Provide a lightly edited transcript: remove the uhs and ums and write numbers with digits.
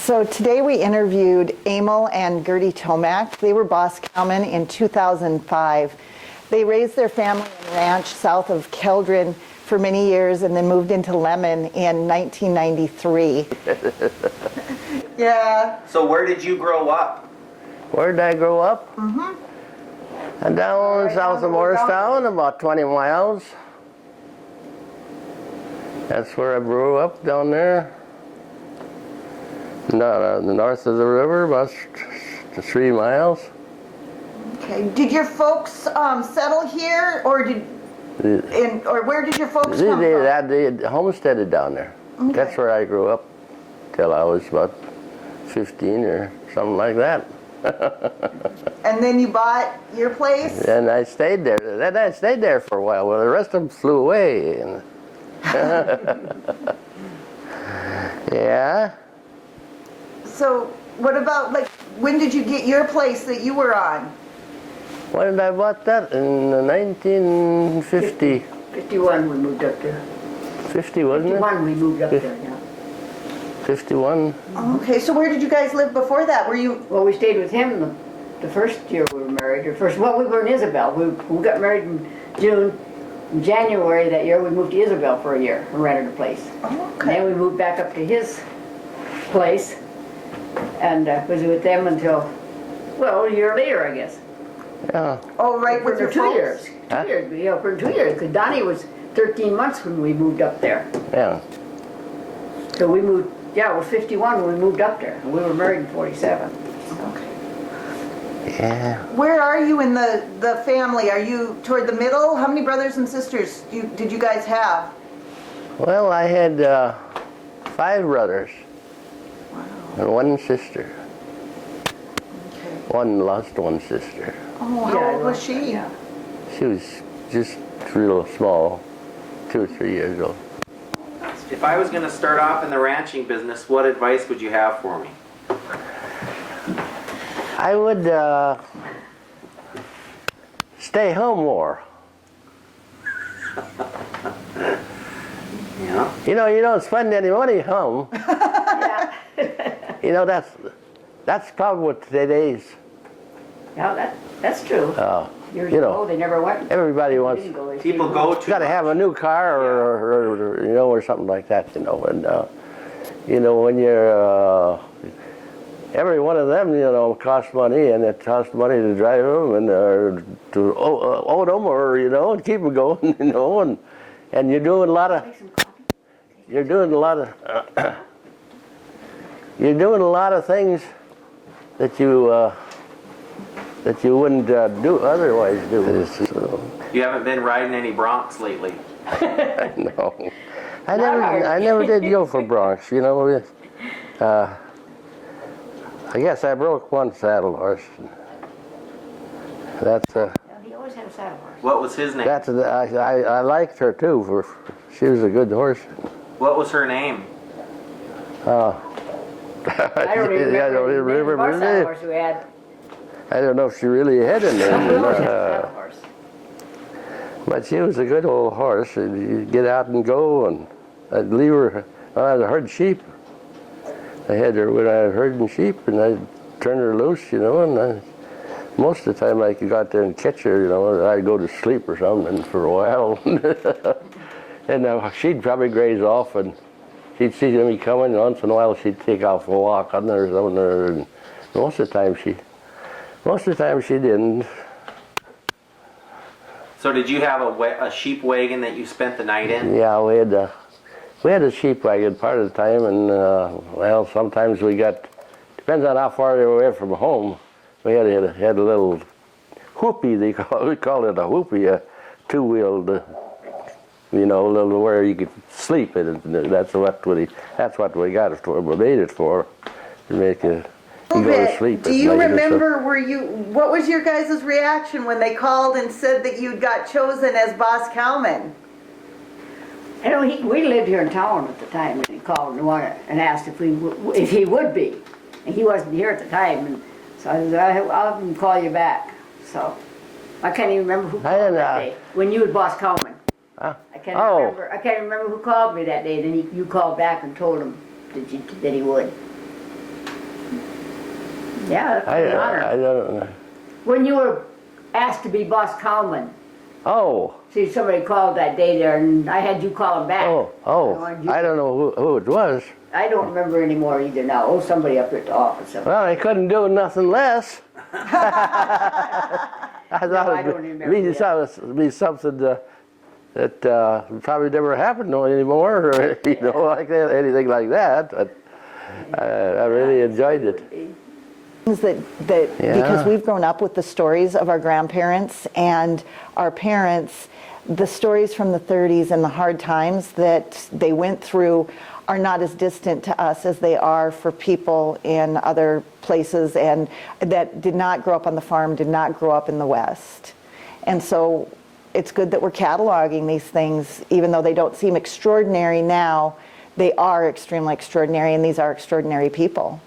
So today we interviewed Emil and Gertie Tomac. They were boss cowmen in 2005. They raised their family and ranch south of Keldrin for many years and then moved into Lemon in 1993. Yeah. So where did you grow up? Where did I grow up? And down south of Morristown, about 20 miles. That's where I grew up, down there. North of the river, about 3 miles. Okay. Did your folks settle here, or where did your folks come from? They homesteaded down there. Okay. That's where I grew up till I was about 15 or something like that. And then you bought your place? And I stayed there. Then I stayed there for a while. Well, the rest of them flew away. And yeah. So what about, like, when did you get your place that you were on? When did I bought that? In 1950. 51 we moved up there. 50, wasn't 51 we moved up there, yeah. 51. Okay, so where did you guys live before that? Were you? Well, we stayed with him the first year we were married. Well, we were in Isabel. We got married in June. In January that year, we moved to Isabel for a year and rented a place. Oh, okay. And then we moved back up to his place and was with them until, well, a year later, I guess. Yeah. Oh, right, with your For 2 folks? years. 2 Huh? years, for 2 years, because Donnie was 13 months when we moved up there. Yeah. So we moved, yeah, it was 51 when we moved up there, and we were married in 47. Okay. Yeah. Where are you in the family? Are you toward the middle? How many brothers and sisters did you guys have? Well, I had 5 brothers. Wow. And 1 sister. Okay. One lost 1 sister. Oh, how old was she? Yeah. She was just real small, 2 or 3 years old. If I was going to start off in the ranching business, what advice would you have for me? I would stay home more. Yeah. You know, you don't spend any money home. Yeah. You know, that's the problem with today's. Yeah, that's true. Years you ago, know, they never went. everybody wants. Didn't go. They People stayed go home. to. Got to have a new car or you know, or something like that. You know, and you know, when you're every one of them, you know, costs money, and it costs money to drive them and to own them, or you know, and keep them going. You know, and you're doing a lot of. Make some coffee. You're doing a lot of. You're doing a lot of things that you wouldn't do otherwise do. So, You haven't been riding any broncs lately. no, I never did go for broncs. You know, I guess I broke 1 saddle horse. That's Yeah, he always had a saddle horse. What was his name? I liked her too. She was a good horse. What was her name? I don't even remember the saddle horse we had. I don't know if she really had a We name. always had a saddle horse. But she was a good old horse. And you'd get out and go, and I'd leave her. When I herd sheep. I had her when I was herding sheep, and I'd turn her loose, you know, and most of the time I could go out there and catch her, you know, I'd go to sleep or something for a while. And she'd probably graze off, and she'd see me coming, and once in a while she'd take off a walk on there or something, and most of the time she didn't. So did you have a sheep wagon that you spent the night in? Yeah, we had a sheep wagon part of the time, and well, sometimes we got, depends on how far they were away from home. We had a little whoopie, we called it a whoopie, a 2-wheeled, you know, little where you could sleep in it. That's what we got it for. We made it for to make you go to sleep. Do you remember? What was your guys' reaction when they called and said that you got chosen as boss cowman? I know we lived here in town at the time when he called and asked if he would be, and he wasn't here at the time, and so I said, I'll have him call you back. So I can't even remember who called that day when you had boss cowman. I can't remember who called me that day. Then you called back and told him that he would. Yeah, that's an honor. I don't know. When you were asked to be boss cowman, Oh, see, somebody called that day there, and I had you call him back. I don't know who it was. I don't remember anymore either now. Oh, somebody up at the office. Well, I couldn't do nothing less. I thought I don't remember it'd be something that probably never happened anymore, or like that, anything like that. But I really enjoyed it. Things that because we've grown up with the stories of our grandparents and our parents, the stories from the 30s and the hard times that they went through are not as distant to us as they are for people in other places and that did not grow up on the farm, did not grow up in the West. And so it's good that we're cataloging these things, even though they don't seem extraordinary now, they are extremely extraordinary, and these are extraordinary people.